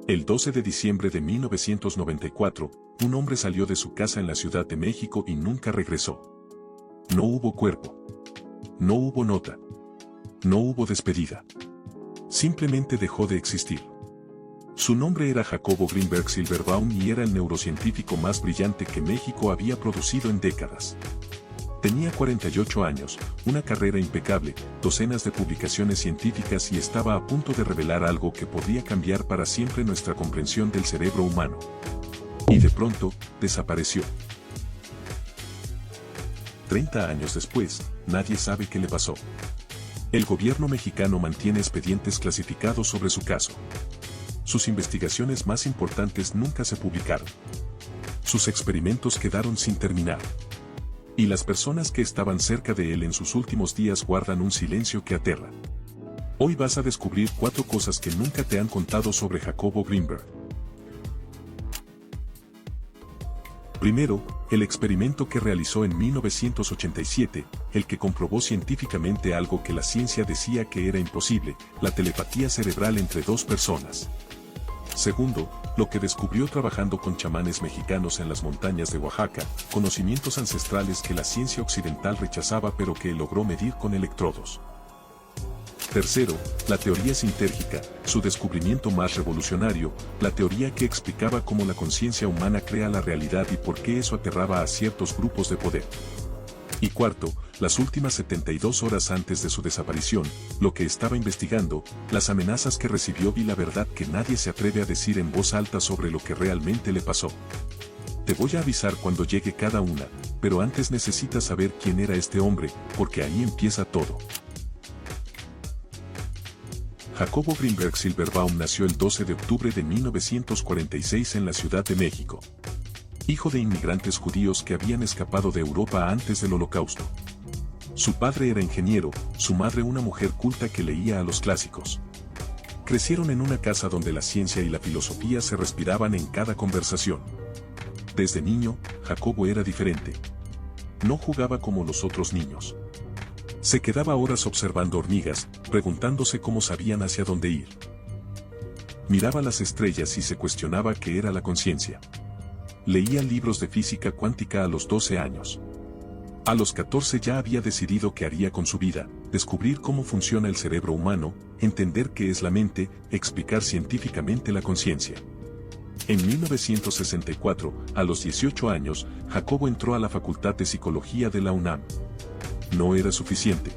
El 12 de diciembre de 1994, un hombre salió de su casa en la Ciudad de México y nunca regresó. No hubo cuerpo. No hubo nota. No hubo despedida. Simplemente dejó de existir. Su nombre era Jacobo Greenberg Silverbaum y era el neurocientífico más brillante que México había producido en décadas. Tenía 48 años, una carrera impecable, docenas de publicaciones científicas y estaba a punto de revelar algo que podría cambiar para siempre nuestra comprensión del cerebro humano. Y de pronto, desapareció. 30 años después, nadie sabe qué le pasó. El gobierno mexicano mantiene expedientes clasificados sobre su caso. Sus investigaciones más importantes nunca se publicaron. Sus experimentos quedaron sin terminar. Y las personas que estaban cerca de él en sus últimos días guardan un silencio que aterra. Hoy vas a descubrir 4 cosas que nunca te han contado sobre Jacobo Greenberg. Primero, el experimento que realizó en 1987, el que comprobó científicamente algo que la ciencia decía que era imposible, la telepatía cerebral entre 2 personas. Segundo, lo que descubrió trabajando con chamanes mexicanos en las montañas de Oaxaca, conocimientos ancestrales que la ciencia occidental rechazaba pero que logró medir con electrodos. Tercero, la teoría sintérgica, su descubrimiento más revolucionario, la teoría que explicaba cómo la conciencia humana crea la realidad y por qué eso aterraba a ciertos grupos de poder. Y cuarto, las últimas 72 horas antes de su desaparición, lo que estaba investigando, las amenazas que recibió y la verdad que nadie se atreve a decir en voz alta sobre lo que realmente le pasó. Te voy a avisar cuando llegue cada una, pero antes necesitas saber quién era este hombre, porque ahí empieza todo. Jacobo Greenberg Silverbaum nació el 12 de octubre de 1946 en la Ciudad de México. Hijo de inmigrantes judíos que habían escapado de Europa antes del Holocausto. Su padre era ingeniero, su madre una mujer culta que leía a los clásicos. Crecieron en una casa donde la ciencia y la filosofía se respiraban en cada conversación. Desde niño, Jacobo era diferente. No jugaba como los otros niños. Se quedaba horas observando hormigas, preguntándose cómo sabían hacia dónde ir. Miraba las estrellas y se cuestionaba qué era la conciencia. Leía libros de física cuántica a los 12 años. A los 14 ya había decidido qué haría con su vida, descubrir cómo funciona el cerebro humano, entender qué es la mente, explicar científicamente la conciencia. En 1964, a los 18 años, Jacobo entró a la Facultad de Psicología de la UNAM. No era suficiente.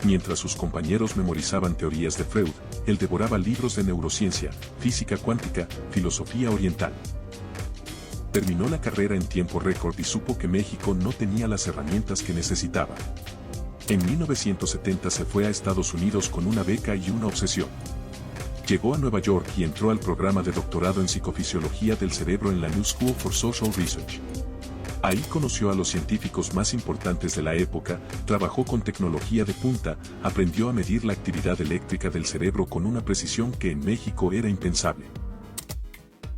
Mientras sus compañeros memorizaban teorías de Freud, él devoraba libros de neurociencia, física cuántica, filosofía oriental. Terminó la carrera en tiempo récord y supo que México no tenía las herramientas que necesitaba. En 1970 se fue a Estados Unidos con una beca y una obsesión. Llegó a Nueva York y entró al programa de doctorado en psicofisiología del cerebro en la New School for Social Research. Ahí conoció a los científicos más importantes de la época, trabajó con tecnología de punta, aprendió a medir la actividad eléctrica del cerebro con una precisión que en México era impensable.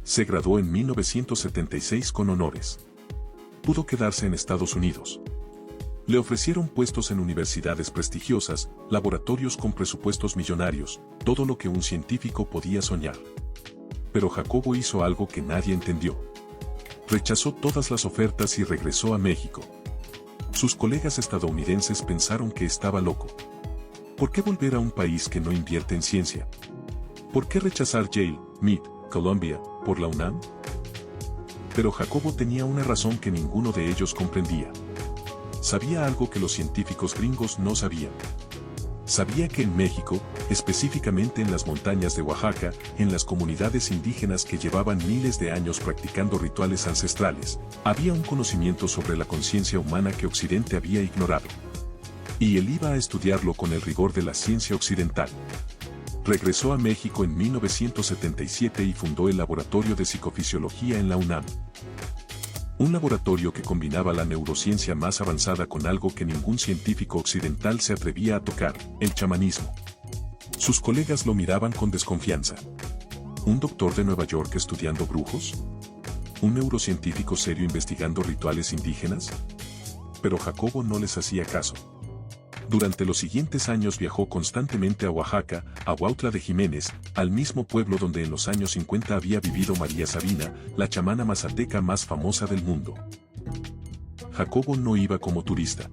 Se graduó en 1976 con honores. Pudo quedarse en Estados Unidos. Le ofrecieron puestos en universidades prestigiosas, laboratorios con presupuestos millonarios, todo lo que un científico podía soñar. Pero Jacobo hizo algo que nadie entendió. Rechazó todas las ofertas y regresó a México. Sus colegas estadounidenses pensaron que estaba loco. ¿Por qué volver a un país que no invierte en ciencia? ¿Por qué rechazar Yale, MIT, Columbia, por la UNAM? Pero Jacobo tenía una razón que ninguno de ellos comprendía. Sabía algo que los científicos gringos no sabían. Sabía que en México, específicamente en las montañas de Oaxaca, en las comunidades indígenas que llevaban miles de años practicando rituales ancestrales, había un conocimiento sobre la conciencia humana que Occidente había ignorado. Y él iba a estudiarlo con el rigor de la ciencia occidental. Regresó a México en 1977 y fundó el Laboratorio de Psicofisiología en la UNAM. Un laboratorio que combinaba la neurociencia más avanzada con algo que ningún científico occidental se atrevía a tocar, el chamanismo. Sus colegas lo miraban con desconfianza. ¿Un doctor de Nueva York estudiando brujos? ¿Un neurocientífico serio investigando rituales indígenas? Pero Jacobo no les hacía caso. Durante los siguientes años viajó constantemente a Oaxaca, a Huautla de Jiménez, al mismo pueblo donde en los años 50 había vivido María Sabina, la chamana mazateca más famosa del mundo. Jacobo no iba como turista.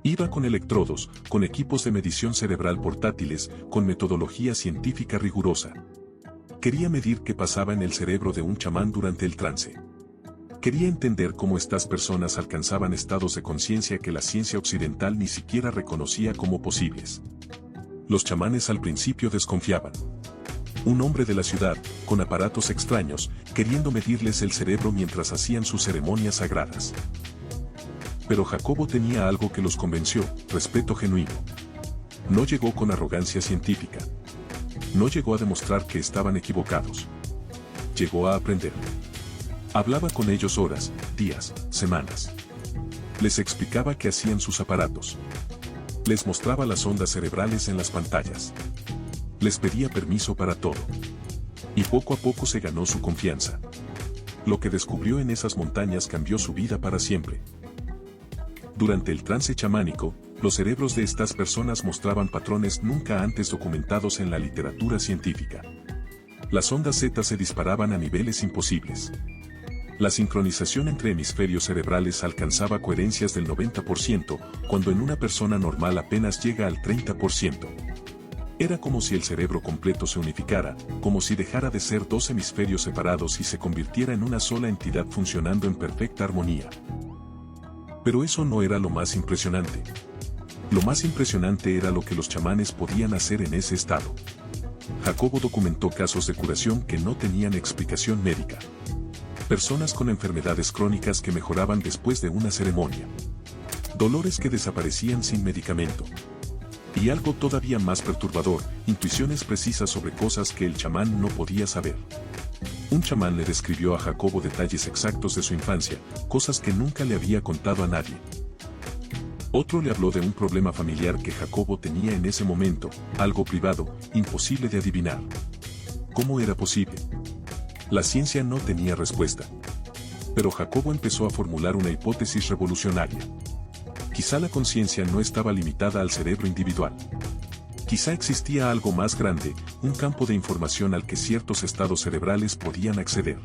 Iba con electrodos, con equipos de medición cerebral portátiles, con metodología científica rigurosa. Quería medir qué pasaba en el cerebro de un chamán durante el trance. Quería entender cómo estas personas alcanzaban estados de conciencia que la ciencia occidental ni siquiera reconocía como posibles. Los chamanes al principio desconfiaban. Un hombre de la ciudad, con aparatos extraños, queriendo medirles el cerebro mientras hacían sus ceremonias sagradas. Pero Jacobo tenía algo que los convenció: respeto genuino. No llegó con arrogancia científica. No llegó a demostrar que estaban equivocados. Llegó a aprender. Hablaba con ellos horas, días, semanas. Les explicaba qué hacían sus aparatos. Les mostraba las ondas cerebrales en las pantallas. Les pedía permiso para todo. Y poco a poco se ganó su confianza. Lo que descubrió en esas montañas cambió su vida para siempre. Durante el trance chamánico, los cerebros de estas personas mostraban patrones nunca antes documentados en la literatura científica. Las ondas Z se disparaban a niveles imposibles. La sincronización entre hemisferios cerebrales alcanzaba coherencias del 90%, cuando en una persona normal apenas llega al 30%. Era como si el cerebro completo se unificara, como si dejara de ser dos hemisferios separados y se convirtiera en una sola entidad funcionando en perfecta armonía. Pero eso no era lo más impresionante. Lo más impresionante era lo que los chamanes podían hacer en ese estado. Jacobo documentó casos de curación que no tenían explicación médica. Personas con enfermedades crónicas que mejoraban después de una ceremonia. Dolores que desaparecían sin medicamento. Y algo todavía más perturbador, intuiciones precisas sobre cosas que el chamán no podía saber. Un chamán le describió a Jacobo detalles exactos de su infancia, cosas que nunca le había contado a nadie. Otro le habló de un problema familiar que Jacobo tenía en ese momento, algo privado, imposible de adivinar. ¿Cómo era posible? La ciencia no tenía respuesta. Pero Jacobo empezó a formular una hipótesis revolucionaria. Quizá la conciencia no estaba limitada al cerebro individual. Quizá existía algo más grande, un campo de información al que ciertos estados cerebrales podían acceder.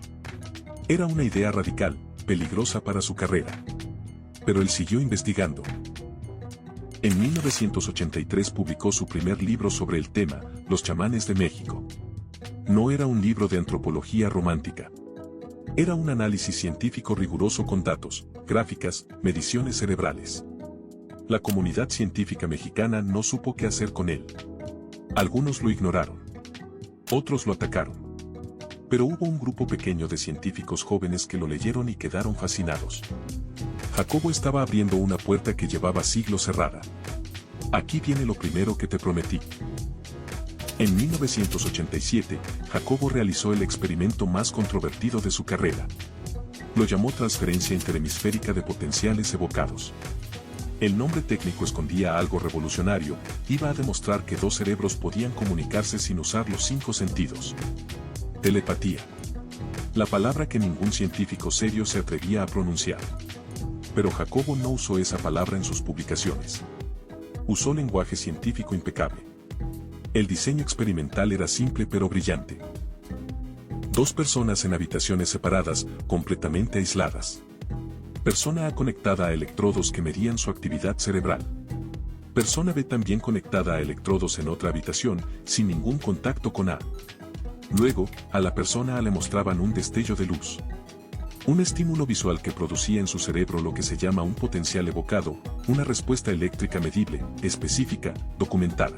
Era una idea radical, peligrosa para su carrera. Pero él siguió investigando. En 1983 publicó su primer libro sobre el tema, Los chamanes de México. No era un libro de antropología romántica. Era un análisis científico riguroso con datos, gráficas, mediciones cerebrales. La comunidad científica mexicana no supo qué hacer con él. Algunos lo ignoraron. Otros lo atacaron. Pero hubo un grupo pequeño de científicos jóvenes que lo leyeron y quedaron fascinados. Jacobo estaba abriendo una puerta que llevaba siglos cerrada. Aquí viene lo primero que te prometí. En 1987, Jacobo realizó el experimento más controvertido de su carrera. Lo llamó transferencia interhemisférica de potenciales evocados. El nombre técnico escondía algo revolucionario, iba a demostrar que dos cerebros podían comunicarse sin usar los 5 sentidos. Telepatía. La palabra que ningún científico serio se atrevía a pronunciar. Pero Jacobo no usó esa palabra en sus publicaciones. Usó lenguaje científico impecable. El diseño experimental era simple pero brillante. 2 personas en habitaciones separadas, completamente aisladas. Persona A conectada a electrodos que medían su actividad cerebral. Persona B también conectada a electrodos en otra habitación, sin ningún contacto con A. Luego, a la persona A le mostraban un destello de luz. Un estímulo visual que producía en su cerebro lo que se llama un potencial evocado, una respuesta eléctrica medible, específica, documentada.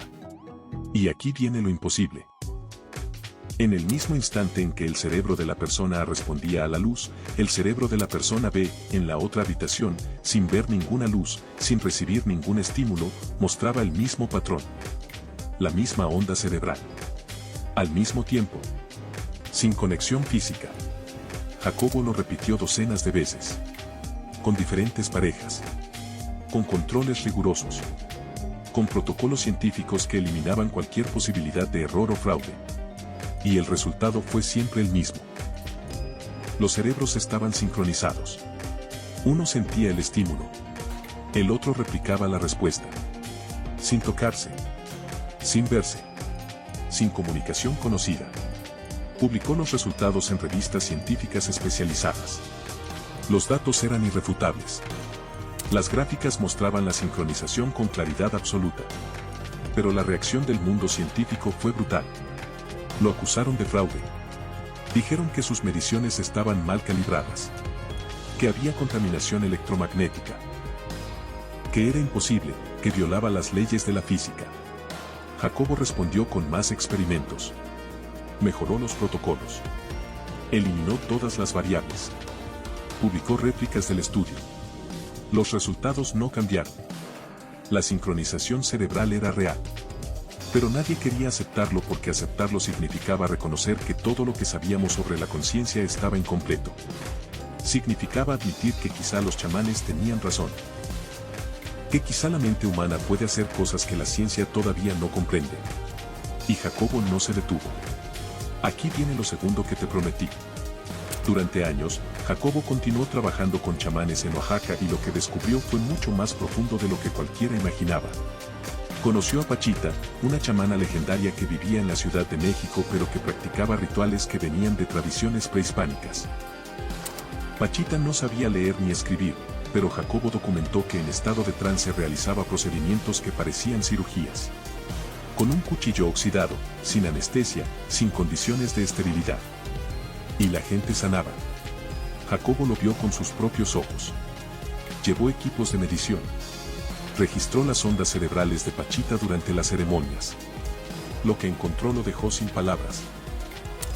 Y aquí viene lo imposible. En el mismo instante en que el cerebro de la persona A respondía a la luz, el cerebro de la persona B, en la otra habitación, sin ver ninguna luz, sin recibir ningún estímulo, mostraba el mismo patrón. La misma onda cerebral. Al mismo tiempo. Sin conexión física. Jacobo lo repitió docenas de veces. Con diferentes parejas. Con controles rigurosos. Con protocolos científicos que eliminaban cualquier posibilidad de error o fraude. Y el resultado fue siempre el mismo. Los cerebros estaban sincronizados. Uno sentía el estímulo. El otro replicaba la respuesta. sin tocarse, sin verse, sin comunicación conocida. Publicó los resultados en revistas científicas especializadas. Los datos eran irrefutables. Las gráficas mostraban la sincronización con claridad absoluta. Pero la reacción del mundo científico fue brutal. Lo acusaron de fraude. Dijeron que sus mediciones estaban mal calibradas, que había contaminación electromagnética, que era imposible, que violaba las leyes de la física. Jacobo respondió con más experimentos. Mejoró los protocolos. Eliminó todas las variables. Publicó réplicas del estudio. Los resultados no cambiaron. La sincronización cerebral era real. Pero nadie quería aceptarlo porque aceptarlo significaba reconocer que todo lo que sabíamos sobre la conciencia estaba incompleto. Significaba admitir que quizá los chamanes tenían razón. Que quizá la mente humana puede hacer cosas que la ciencia todavía no comprende. Y Jacobo no se detuvo. Aquí viene lo segundo que te prometí. Durante años, Jacobo continuó trabajando con chamanes en Oaxaca y lo que descubrió fue mucho más profundo de lo que cualquiera imaginaba. Conoció a Pachita, una chamana legendaria que vivía en la Ciudad de México pero que practicaba rituales que venían de tradiciones prehispánicas. Pachita no sabía leer ni escribir, pero Jacobo documentó que en estado de trance realizaba procedimientos que parecían cirugías. Con un cuchillo oxidado, sin anestesia, sin condiciones de esterilidad. Y la gente sanaba. Jacobo lo vio con sus propios ojos. Llevó equipos de medición. Registró las ondas cerebrales de Pachita durante las ceremonias. Lo que encontró lo dejó sin palabras.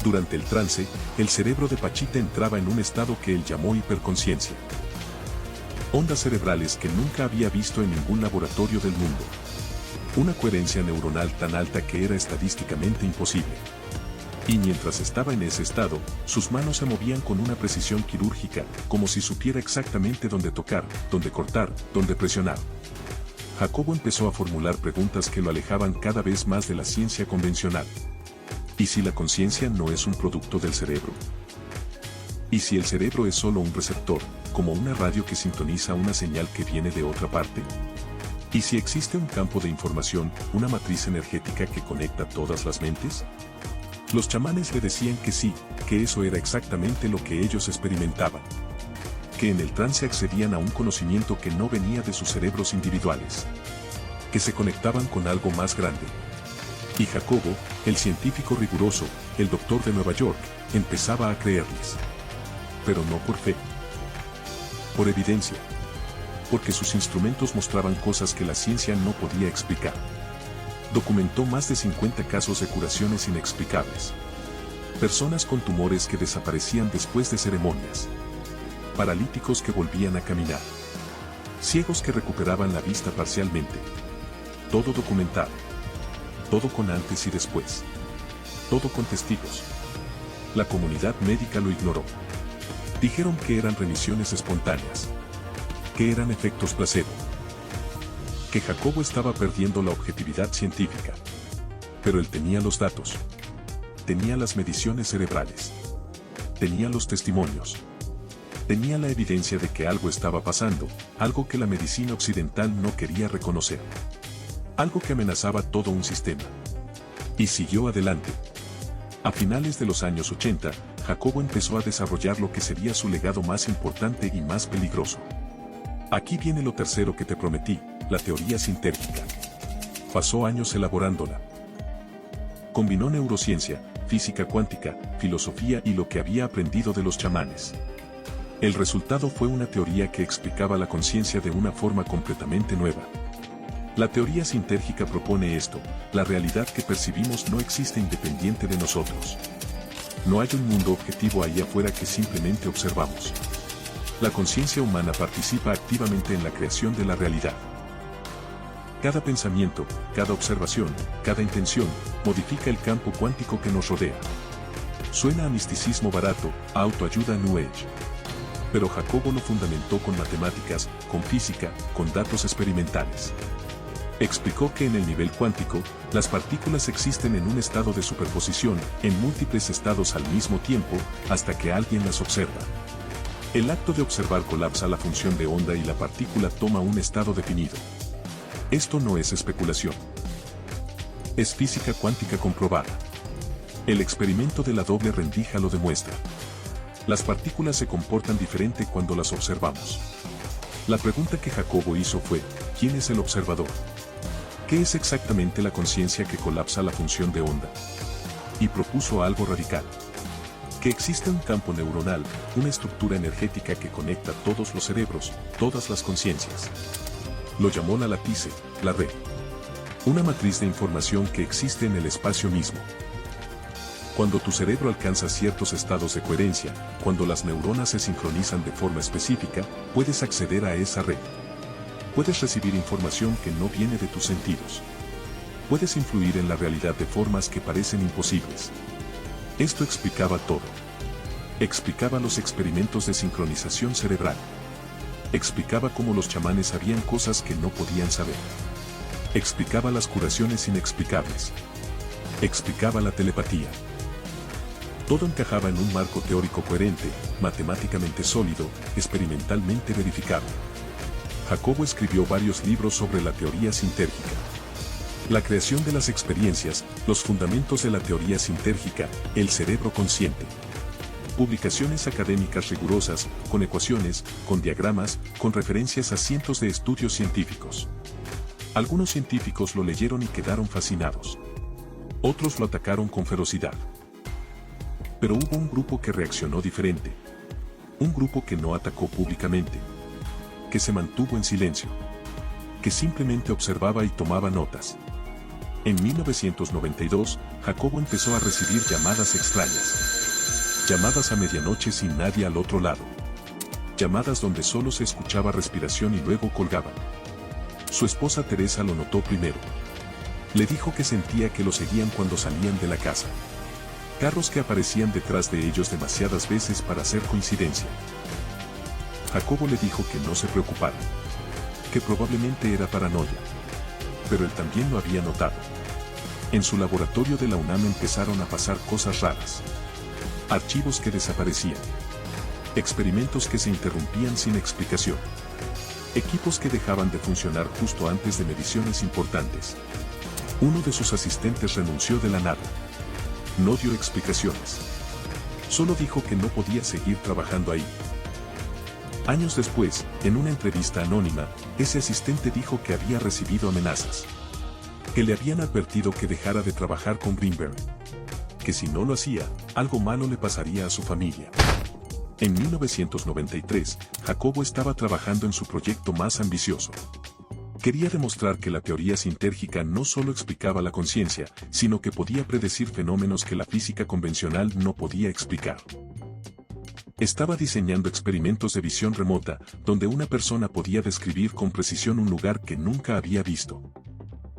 Durante el trance, el cerebro de Pachita entraba en un estado que él llamó hiperconciencia. Ondas cerebrales que nunca había visto en ningún laboratorio del mundo. Una coherencia neuronal tan alta que era estadísticamente imposible. Y mientras estaba en ese estado, sus manos se movían con una precisión quirúrgica, como si supiera exactamente dónde tocar, dónde cortar, dónde presionar. Jacobo empezó a formular preguntas que lo alejaban cada vez más de la ciencia convencional. ¿Y si la conciencia no es un producto del cerebro? ¿Y si el cerebro es solo un receptor, como una radio que sintoniza una señal que viene de otra parte? ¿Y si existe un campo de información, una matriz energética que conecta todas las mentes? Los chamanes le decían que sí, que eso era exactamente lo que ellos experimentaban. Que en el trance accedían a un conocimiento que no venía de sus cerebros individuales. Que se conectaban con algo más grande. Y Jacobo, el científico riguroso, el doctor de Nueva York, empezaba a creerles. Pero no por fe. Por evidencia. Porque sus instrumentos mostraban cosas que la ciencia no podía explicar. Documentó más de 50 casos de curaciones inexplicables. Personas con tumores que desaparecían después de ceremonias. Paralíticos que volvían a caminar. Ciegos que recuperaban la vista parcialmente. Todo documentado. Todo con antes y después. Todo con testigos. La comunidad médica lo ignoró. Dijeron que eran remisiones espontáneas. Que eran efectos placebo. Que Jacobo estaba perdiendo la objetividad científica. Pero él tenía los datos. Tenía las mediciones cerebrales. Tenía los testimonios. Tenía la evidencia de que algo estaba pasando, algo que la medicina occidental no quería reconocer. Algo que amenazaba todo un sistema. Y siguió adelante. A finales de los años 80, Jacobo empezó a desarrollar lo que sería su legado más importante y más peligroso. Aquí viene lo tercero que te prometí, la teoría sintérgica. Pasó años elaborándola. Combinó neurociencia, física cuántica, filosofía y lo que había aprendido de los chamanes. El resultado fue una teoría que explicaba la conciencia de una forma completamente nueva. La teoría sintérgica propone esto: la realidad que percibimos no existe independiente de nosotros. No hay un mundo objetivo ahí afuera que simplemente observamos. La conciencia humana participa activamente en la creación de la realidad. Cada pensamiento, cada observación, cada intención, modifica el campo cuántico que nos rodea. Suena a misticismo barato, a autoayuda New Age. Pero Jacobo lo fundamentó con matemáticas, con física, con datos experimentales. Explicó que en el nivel cuántico, las partículas existen en un estado de superposición, en múltiples estados al mismo tiempo, hasta que alguien las observa. El acto de observar colapsa la función de onda y la partícula toma un estado definido. Esto no es especulación. Es física cuántica comprobada. El experimento de la doble rendija lo demuestra. Las partículas se comportan diferente cuando las observamos. La pregunta que Jacobo hizo fue, ¿quién es el observador? ¿Qué es exactamente la conciencia que colapsa la función de onda? Y propuso algo radical. Que existe un campo neuronal, una estructura energética que conecta todos los cerebros, todas las conciencias. Lo llamó la lattice, la red. Una matriz de información que existe en el espacio mismo. Cuando tu cerebro alcanza ciertos estados de coherencia, cuando las neuronas se sincronizan de forma específica, puedes acceder a esa red. Puedes recibir información que no viene de tus sentidos. Puedes influir en la realidad de formas que parecen imposibles. Esto explicaba todo. Explicaba los experimentos de sincronización cerebral. Explicaba cómo los chamanes sabían cosas que no podían saber. Explicaba las curaciones inexplicables. Explicaba la telepatía. Todo encajaba en un marco teórico coherente, matemáticamente sólido, experimentalmente verificado. Jacobo escribió varios libros sobre la teoría sintérgica. La creación de las experiencias, los fundamentos de la teoría sintérgica, el cerebro consciente. Publicaciones académicas rigurosas, con ecuaciones, con diagramas, con referencias a cientos de estudios científicos. Algunos científicos lo leyeron y quedaron fascinados. Otros lo atacaron con ferocidad. Pero hubo un grupo que reaccionó diferente. Un grupo que no atacó públicamente. Que se mantuvo en silencio. Que simplemente observaba y tomaba notas. En 1992, Jacobo empezó a recibir llamadas extrañas. Llamadas a medianoche sin nadie al otro lado. Llamadas donde solo se escuchaba respiración y luego colgaban. Su esposa Teresa lo notó primero. Le dijo que sentía que lo seguían cuando salían de la casa. Carros que aparecían detrás de ellos demasiadas veces para hacer coincidencia. Jacobo le dijo que no se preocupara. Que probablemente era paranoia. Pero él también lo había notado. En su laboratorio de la UNAM empezaron a pasar cosas raras. Archivos que desaparecían. Experimentos que se interrumpían sin explicación. Equipos que dejaban de funcionar justo antes de mediciones importantes. Uno de sus asistentes renunció de la nada. No dio explicaciones. Solo dijo que no podía seguir trabajando ahí. Años después, en una entrevista anónima, ese asistente dijo que había recibido amenazas. Que le habían advertido que dejara de trabajar con Greenberg. Que si no lo hacía, algo malo le pasaría a su familia. En 1993, Jacobo estaba trabajando en su proyecto más ambicioso. Quería demostrar que la teoría sintérgica no solo explicaba la conciencia, sino que podía predecir fenómenos que la física convencional no podía explicar. Estaba diseñando experimentos de visión remota, donde una persona podía describir con precisión un lugar que nunca había visto.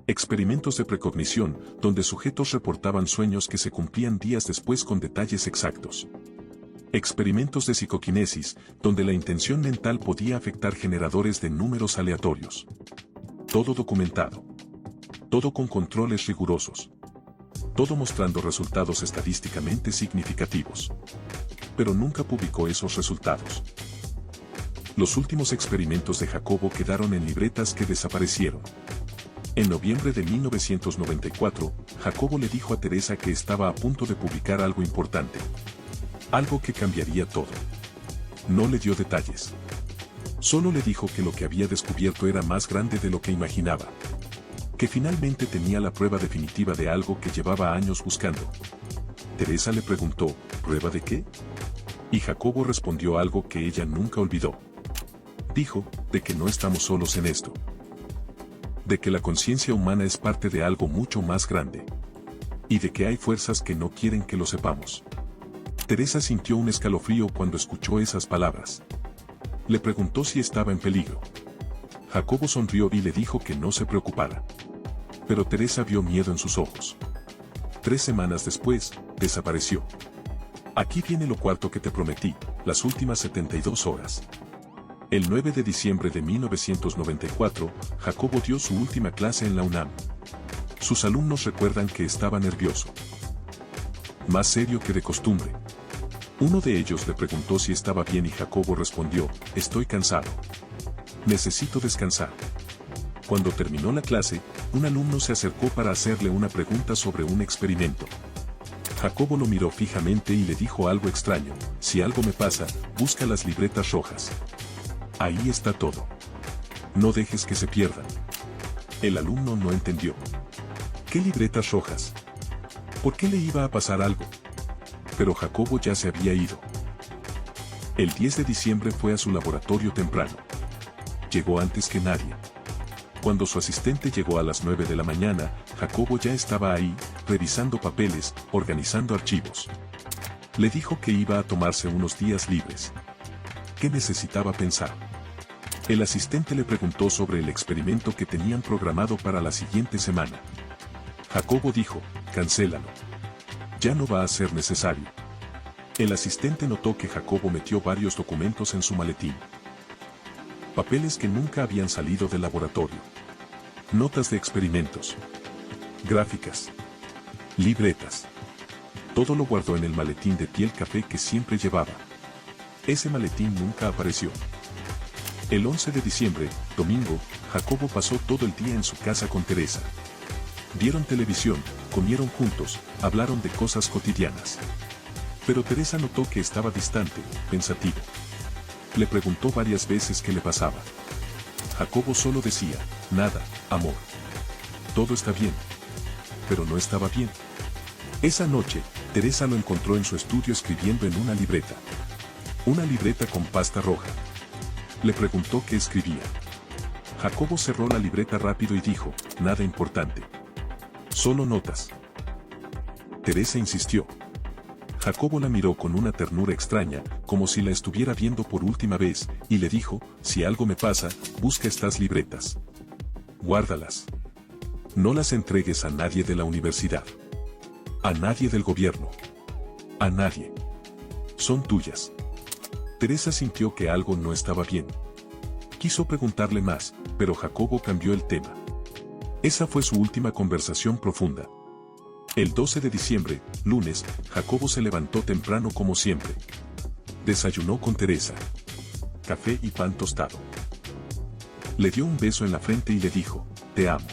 Experimentos de precognición, donde sujetos reportaban sueños que se cumplían días después con detalles exactos. Experimentos de psicoquinesis, donde la intención mental podía afectar generadores de números aleatorios. Todo documentado. Todo con controles rigurosos. Todo mostrando resultados estadísticamente significativos. Pero nunca publicó esos resultados. Los últimos experimentos de Jacobo quedaron en libretas que desaparecieron. En noviembre de 1994, Jacobo le dijo a Teresa que estaba a punto de publicar algo importante. Algo que cambiaría todo. No le dio detalles. Solo le dijo que lo que había descubierto era más grande de lo que imaginaba. Que finalmente tenía la prueba definitiva de algo que llevaba años buscando. Teresa le preguntó, ¿prueba de qué? Y Jacobo respondió algo que ella nunca olvidó. Dijo, de que no estamos solos en esto. De que la conciencia humana es parte de algo mucho más grande. Y de que hay fuerzas que no quieren que lo sepamos. Teresa sintió un escalofrío cuando escuchó esas palabras. Le preguntó si estaba en peligro. Jacobo sonrió y le dijo que no se preocupara. Pero Teresa vio miedo en sus ojos. 3 semanas después, desapareció. Aquí viene lo cuarto que te prometí, las últimas 72 horas. El 9 de diciembre de 1994, Jacobo dio su última clase en la UNAM. Sus alumnos recuerdan que estaba nervioso. Más serio que de costumbre. Uno de ellos le preguntó si estaba bien y Jacobo respondió, estoy cansado. Necesito descansar. Cuando terminó la clase, un alumno se acercó para hacerle una pregunta sobre un experimento. Jacobo lo miró fijamente y le dijo algo extraño: si algo me pasa, busca las libretas rojas. Ahí está todo. No dejes que se pierdan. El alumno no entendió. ¿Qué libretas rojas? ¿Por qué le iba a pasar algo? Pero Jacobo ya se había ido. El 10 de diciembre fue a su laboratorio temprano. Llegó antes que nadie. Cuando su asistente llegó a las 9 de la mañana, Jacobo ya estaba ahí, revisando papeles, organizando archivos. Le dijo que iba a tomarse unos días libres. ¿Qué necesitaba pensar? El asistente le preguntó sobre el experimento que tenían programado para la siguiente semana. Jacobo dijo: cancélalo. Ya no va a ser necesario. El asistente notó que Jacobo metió varios documentos en su maletín. Papeles que nunca habían salido del laboratorio. Notas de experimentos. Gráficas. Libretas. Todo lo guardó en el maletín de piel café que siempre llevaba. Ese maletín nunca apareció. El 11 de diciembre, domingo, Jacobo pasó todo el día en su casa con Teresa. Vieron televisión, comieron juntos, hablaron de cosas cotidianas. Pero Teresa notó que estaba distante, pensativo. Le preguntó varias veces qué le pasaba. Jacobo solo decía: nada, amor. Todo está bien. Pero no estaba bien. Esa noche, Teresa lo encontró en su estudio escribiendo en una libreta. Una libreta con pasta roja. Le preguntó qué escribía. Jacobo cerró la libreta rápido y dijo: nada importante. Solo notas. Teresa insistió. Jacobo la miró con una ternura extraña, como si la estuviera viendo por última vez, y le dijo: si algo me pasa, busca estas libretas. Guárdalas. No las entregues a nadie de la universidad. A nadie del gobierno. A nadie. Son tuyas. Teresa sintió que algo no estaba bien. Quiso preguntarle más, pero Jacobo cambió el tema. Esa fue su última conversación profunda. El 12 de diciembre, lunes, Jacobo se levantó temprano como siempre. Desayunó con Teresa. Café y pan tostado. Le dio un beso en la frente y le dijo: te amo.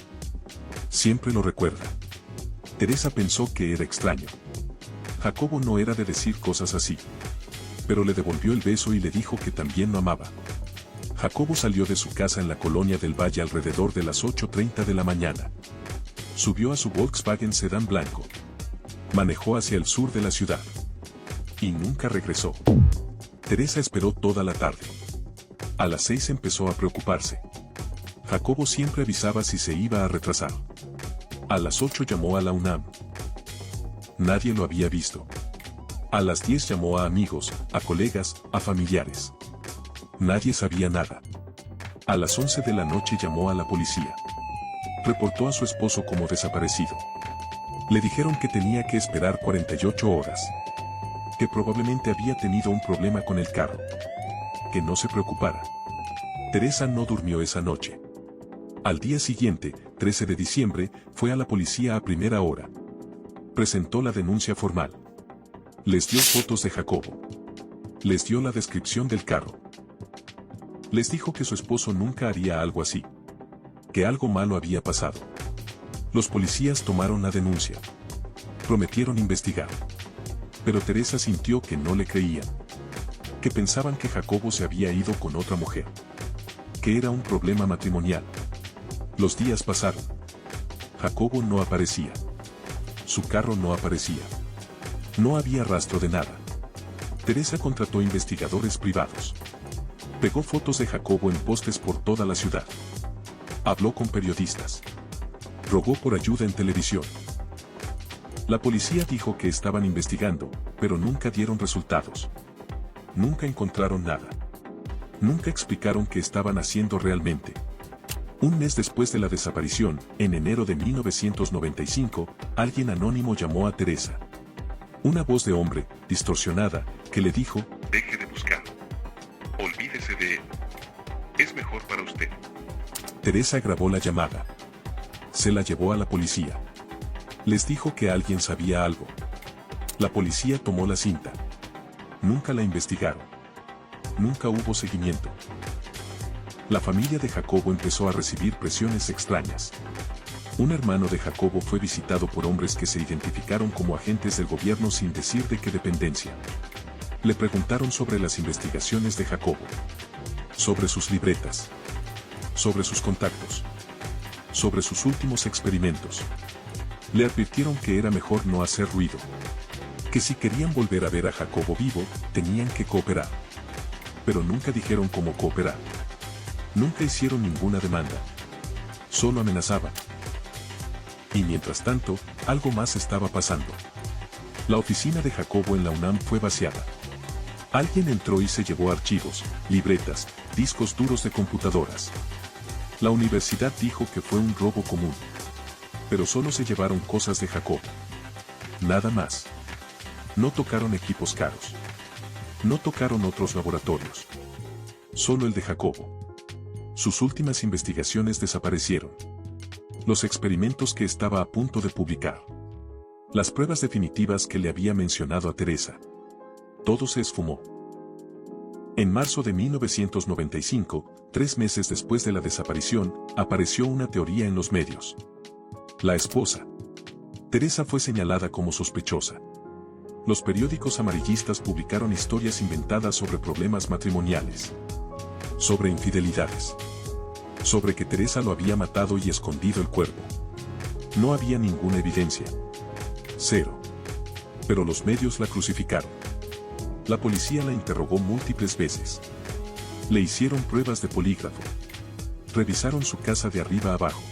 Siempre lo recuerda. Teresa pensó que era extraño. Jacobo no era de decir cosas así. Pero le devolvió el beso y le dijo que también lo amaba. Jacobo salió de su casa en la colonia del Valle alrededor de las 8:30 de la mañana. Subió a su Volkswagen sedán blanco. Manejó hacia el sur de la ciudad. Y nunca regresó. Teresa esperó toda la tarde. A las 6 empezó a preocuparse. Jacobo siempre avisaba si se iba a retrasar. A las 8 llamó a la UNAM. Nadie lo había visto. A las 10 llamó a amigos, a colegas, a familiares. Nadie sabía nada. A las 11 de la noche llamó a la policía. Reportó a su esposo como desaparecido. Le dijeron que tenía que esperar 48 horas. Que probablemente había tenido un problema con el carro. Que no se preocupara. Teresa no durmió esa noche. Al día siguiente, 13 de diciembre, fue a la policía a primera hora. Presentó la denuncia formal. Les dio fotos de Jacobo. Les dio la descripción del carro. Les dijo que su esposo nunca haría algo así. Que algo malo había pasado. Los policías tomaron la denuncia. Prometieron investigar. Pero Teresa sintió que no le creían. Que pensaban que Jacobo se había ido con otra mujer. Que era un problema matrimonial. Los días pasaron. Jacobo no aparecía. Su carro no aparecía. No había rastro de nada. Teresa contrató investigadores privados. Pegó fotos de Jacobo en postes por toda la ciudad. Habló con periodistas. Rogó por ayuda en televisión. La policía dijo que estaban investigando, pero nunca dieron resultados. Nunca encontraron nada. Nunca explicaron qué estaban haciendo realmente. Un mes después de la desaparición, en enero de 1995, alguien anónimo llamó a Teresa. Una voz de hombre, distorsionada, que le dijo: deje de buscar. Olvídese de él. Es mejor para usted. Teresa grabó la llamada. Se la llevó a la policía. Les dijo que alguien sabía algo. La policía tomó la cinta. Nunca la investigaron. Nunca hubo seguimiento. La familia de Jacobo empezó a recibir presiones extrañas. Un hermano de Jacobo fue visitado por hombres que se identificaron como agentes del gobierno sin decir de qué dependencia. Le preguntaron sobre las investigaciones de Jacobo, sobre sus libretas, sobre sus contactos, sobre sus últimos experimentos. Le advirtieron que era mejor no hacer ruido, que si querían volver a ver a Jacobo vivo, tenían que cooperar. Pero nunca dijeron cómo cooperar. Nunca hicieron ninguna demanda. Solo amenazaban. Y mientras tanto, algo más estaba pasando. La oficina de Jacobo en la UNAM fue vaciada. Alguien entró y se llevó archivos, libretas, discos duros de computadoras. La universidad dijo que fue un robo común. Pero solo se llevaron cosas de Jacobo. Nada más. No tocaron equipos caros. No tocaron otros laboratorios. Solo el de Jacobo. Sus últimas investigaciones desaparecieron. Los experimentos que estaba a punto de publicar. Las pruebas definitivas que le había mencionado a Teresa. Todo se esfumó. En marzo de 1995, 3 meses después de la desaparición, apareció una teoría en los medios. La esposa. Teresa fue señalada como sospechosa. Los periódicos amarillistas publicaron historias inventadas sobre problemas matrimoniales. Sobre infidelidades. Sobre que Teresa lo había matado y escondido el cuerpo. No había ninguna evidencia. Cero. Pero los medios la crucificaron. La policía la interrogó múltiples veces. Le hicieron pruebas de polígrafo. Revisaron su casa de arriba a abajo.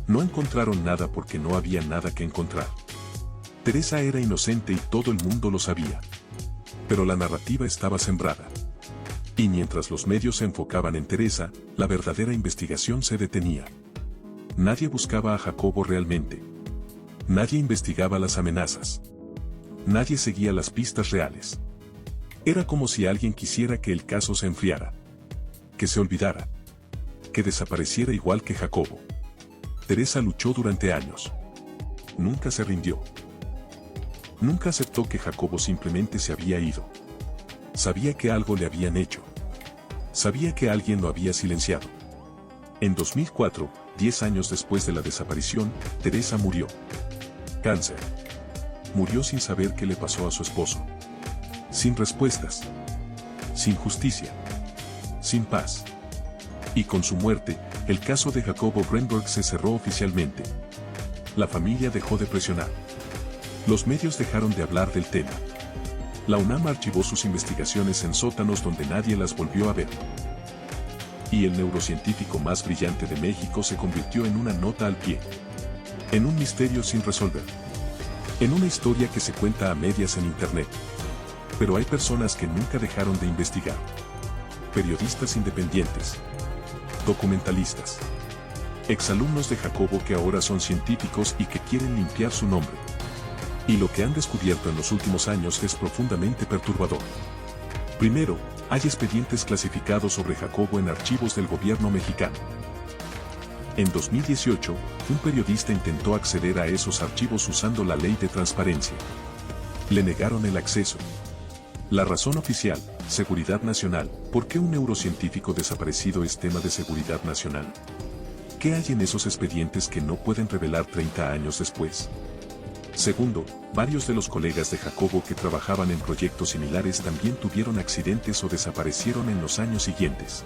No encontraron nada porque no había nada que encontrar. Teresa era inocente y todo el mundo lo sabía. Pero la narrativa estaba sembrada. Y mientras los medios se enfocaban en Teresa, la verdadera investigación se detenía. Nadie buscaba a Jacobo realmente. Nadie investigaba las amenazas. Nadie seguía las pistas reales. Era como si alguien quisiera que el caso se enfriara. Que se olvidara. Que desapareciera igual que Jacobo. Teresa luchó durante años. Nunca se rindió. Nunca aceptó que Jacobo simplemente se había ido. Sabía que algo le habían hecho. Sabía que alguien lo había silenciado. En 2004, 10 años después de la desaparición, Teresa murió. Cáncer. Murió sin saber qué le pasó a su esposo. Sin respuestas. Sin justicia. Sin paz. Y con su muerte, el caso de Jacobo Greenberg se cerró oficialmente. La familia dejó de presionar. Los medios dejaron de hablar del tema. La UNAM archivó sus investigaciones en sótanos donde nadie las volvió a ver. Y el neurocientífico más brillante de México se convirtió en una nota al pie. En un misterio sin resolver. En una historia que se cuenta a medias en internet. Pero hay personas que nunca dejaron de investigar. Periodistas independientes. Documentalistas. Exalumnos de Jacobo que ahora son científicos y que quieren limpiar su nombre. Y lo que han descubierto en los últimos años es profundamente perturbador. Primero, hay expedientes clasificados sobre Jacobo en archivos del gobierno mexicano. En 2018, un periodista intentó acceder a esos archivos usando la ley de transparencia. Le negaron el acceso. La razón oficial, seguridad nacional. ¿Por qué un neurocientífico desaparecido es tema de seguridad nacional? ¿Qué hay en esos expedientes que no pueden revelar 30 años después? Segundo, varios de los colegas de Jacobo que trabajaban en proyectos similares también tuvieron accidentes o desaparecieron en los años siguientes.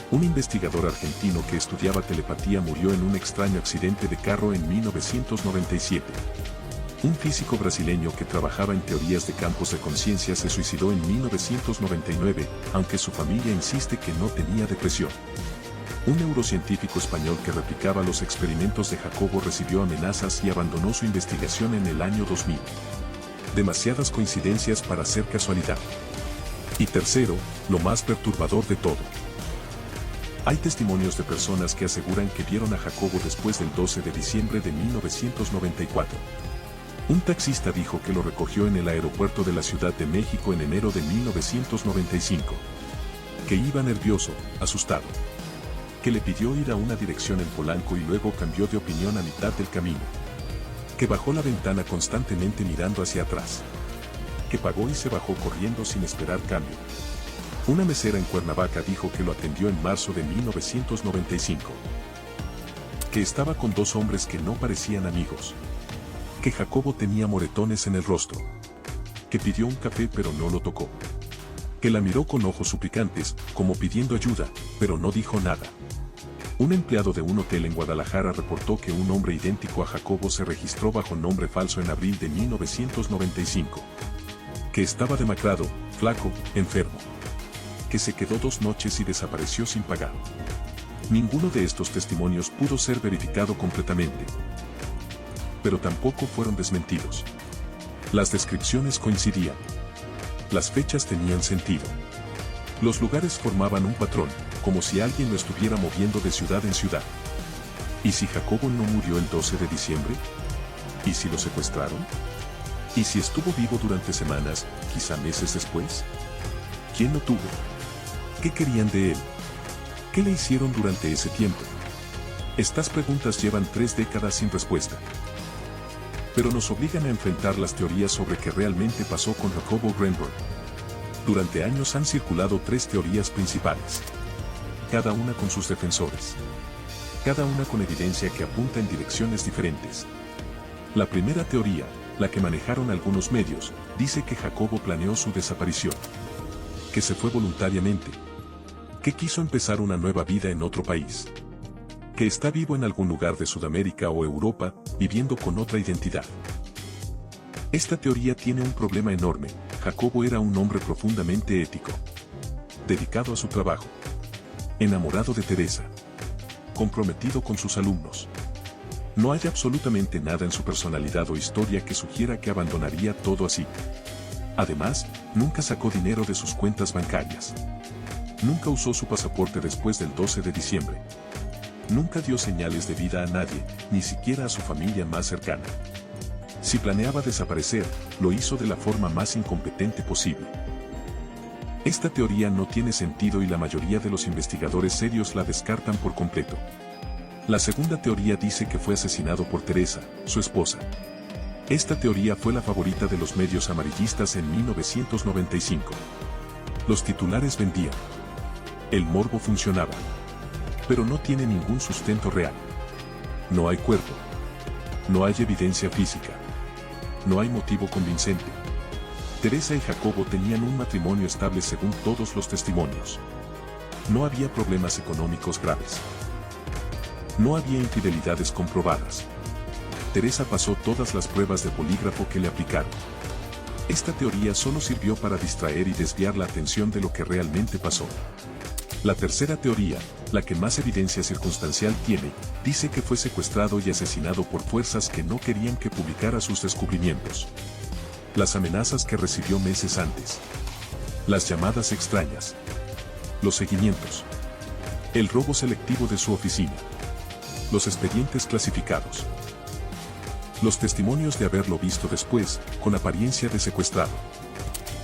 Un investigador argentino que estudiaba telepatía murió en un extraño accidente de carro en 1997. Un físico brasileño que trabajaba en teorías de campos de conciencia se suicidó en 1999, aunque su familia insiste que no tenía depresión. Un neurocientífico español que replicaba los experimentos de Jacobo recibió amenazas y abandonó su investigación en el año 2000. Demasiadas coincidencias para ser casualidad. Y tercero, lo más perturbador de todo. Hay testimonios de personas que aseguran que vieron a Jacobo después del 12 de diciembre de 1994. Un taxista dijo que lo recogió en el aeropuerto de la Ciudad de México en enero de 1995. Que iba nervioso, asustado. Que le pidió ir a una dirección en Polanco y luego cambió de opinión a mitad del camino. Que bajó la ventana constantemente mirando hacia atrás. Que pagó y se bajó corriendo sin esperar cambio. Una mesera en Cuernavaca dijo que lo atendió en marzo de 1995. Que estaba con dos hombres que no parecían amigos. Que Jacobo tenía moretones en el rostro. Que pidió un café pero no lo tocó. Que la miró con ojos suplicantes, como pidiendo ayuda, pero no dijo nada. Un empleado de un hotel en Guadalajara reportó que un hombre idéntico a Jacobo se registró bajo nombre falso en abril de 1995. Que estaba demacrado, flaco, enfermo. Que se quedó 2 noches y desapareció sin pagar. Ninguno de estos testimonios pudo ser verificado completamente. Pero tampoco fueron desmentidos. Las descripciones coincidían. Las fechas tenían sentido. Los lugares formaban un patrón, como si alguien lo estuviera moviendo de ciudad en ciudad. ¿Y si Jacobo no murió el 12 de diciembre? ¿Y si lo secuestraron? ¿Y si estuvo vivo durante semanas, quizá meses después? ¿Quién lo tuvo? ¿Qué querían de él? ¿Qué le hicieron durante ese tiempo? Estas preguntas llevan 3 décadas sin respuesta. Pero nos obligan a enfrentar las teorías sobre qué realmente pasó con Jacobo Greenberg. Durante años han circulado 3 teorías principales. Cada una con sus defensores. Cada una con evidencia que apunta en direcciones diferentes. La primera teoría, la que manejaron algunos medios, dice que Jacobo planeó su desaparición. Que se fue voluntariamente. Que quiso empezar una nueva vida en otro país. Que está vivo en algún lugar de Sudamérica o Europa, viviendo con otra identidad. Esta teoría tiene un problema enorme. Jacobo era un hombre profundamente ético. Dedicado a su trabajo. Enamorado de Teresa. Comprometido con sus alumnos. No hay absolutamente nada en su personalidad o historia que sugiera que abandonaría todo así. Además, nunca sacó dinero de sus cuentas bancarias. Nunca usó su pasaporte después del 12 de diciembre. Nunca dio señales de vida a nadie, ni siquiera a su familia más cercana. Si planeaba desaparecer, lo hizo de la forma más incompetente posible. Esta teoría no tiene sentido y la mayoría de los investigadores serios la descartan por completo. La segunda teoría dice que fue asesinado por Teresa, su esposa. Esta teoría fue la favorita de los medios amarillistas en 1995. Los titulares vendían. El morbo funcionaba. Pero no tiene ningún sustento real. No hay cuerpo. No hay evidencia física. No hay motivo convincente. Teresa y Jacobo tenían un matrimonio estable según todos los testimonios. No había problemas económicos graves. No había infidelidades comprobadas. Teresa pasó todas las pruebas de polígrafo que le aplicaron. Esta teoría solo sirvió para distraer y desviar la atención de lo que realmente pasó. La tercera teoría, la que más evidencia circunstancial tiene, dice que fue secuestrado y asesinado por fuerzas que no querían que publicara sus descubrimientos. Las amenazas que recibió meses antes. Las llamadas extrañas. Los seguimientos. El robo selectivo de su oficina. Los expedientes clasificados. Los testimonios de haberlo visto después, con apariencia de secuestrado.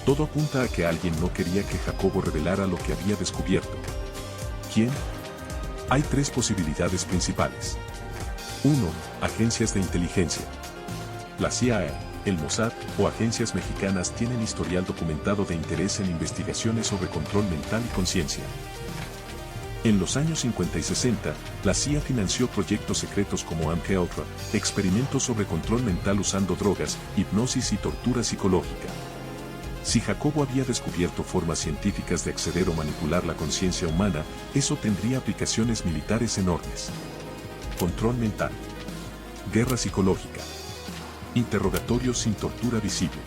Todo apunta a que alguien no quería que Jacobo revelara lo que había descubierto. ¿Quién? Hay 3 posibilidades principales. 1. Agencias de inteligencia. La CIA, el Mossad o agencias mexicanas tienen historial documentado de interés en investigaciones sobre control mental y conciencia. En los años 50 y 60, la CIA financió proyectos secretos como MKUltra, experimentos sobre control mental usando drogas, hipnosis y tortura psicológica. Si Jacobo había descubierto formas científicas de acceder o manipular la conciencia humana, eso tendría aplicaciones militares enormes. Control mental. Guerra psicológica. Interrogatorios sin tortura visible.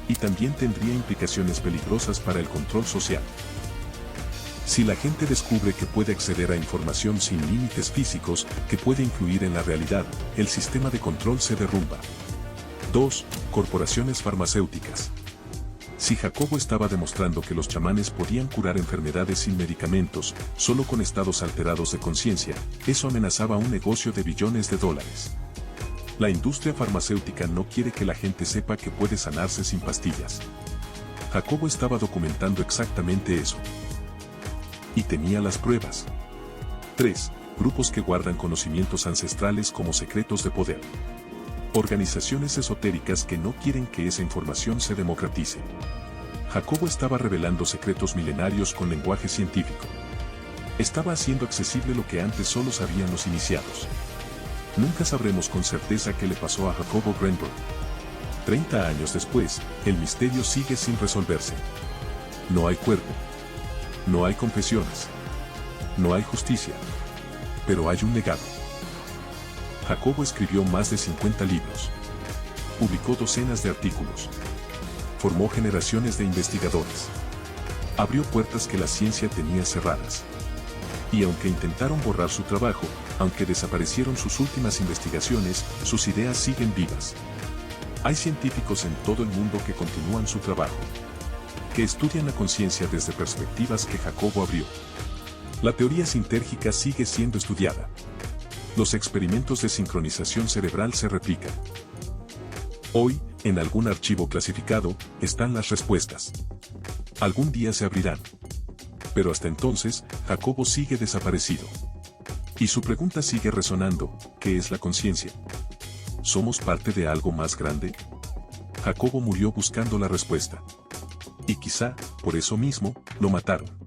Y también tendría implicaciones peligrosas para el control social. Si la gente descubre que puede acceder a información sin límites físicos, que puede influir en la realidad, el sistema de control se derrumba. 2. Corporaciones farmacéuticas. Si Jacobo estaba demostrando que los chamanes podían curar enfermedades sin medicamentos, solo con estados alterados de conciencia, eso amenazaba un negocio de billones de dólares. La industria farmacéutica no quiere que la gente sepa que puede sanarse sin pastillas. Jacobo estaba documentando exactamente eso. Y tenía las pruebas. 3. Grupos que guardan conocimientos ancestrales como secretos de poder. Organizaciones esotéricas que no quieren que esa información se democratice. Jacobo estaba revelando secretos milenarios con lenguaje científico. Estaba haciendo accesible lo que antes solo sabían los iniciados. Nunca sabremos con certeza qué le pasó a Jacobo Greenberg. 30 años después, el misterio sigue sin resolverse. No hay cuerpo. No hay confesiones. No hay justicia. Pero hay un legado. Jacobo escribió más de 50 libros. Publicó docenas de artículos. Formó generaciones de investigadores. Abrió puertas que la ciencia tenía cerradas. Y aunque intentaron borrar su trabajo, aunque desaparecieron sus últimas investigaciones, sus ideas siguen vivas. Hay científicos en todo el mundo que continúan su trabajo, que estudian la conciencia desde perspectivas que Jacobo abrió. La teoría sintérgica sigue siendo estudiada. Los experimentos de sincronización cerebral se replican. Hoy, en algún archivo clasificado, están las respuestas. Algún día se abrirán. Pero hasta entonces, Jacobo sigue desaparecido. Y su pregunta sigue resonando: ¿qué es la conciencia? ¿Somos parte de algo más grande? Jacobo murió buscando la respuesta. Y quizá, por eso mismo, lo mataron.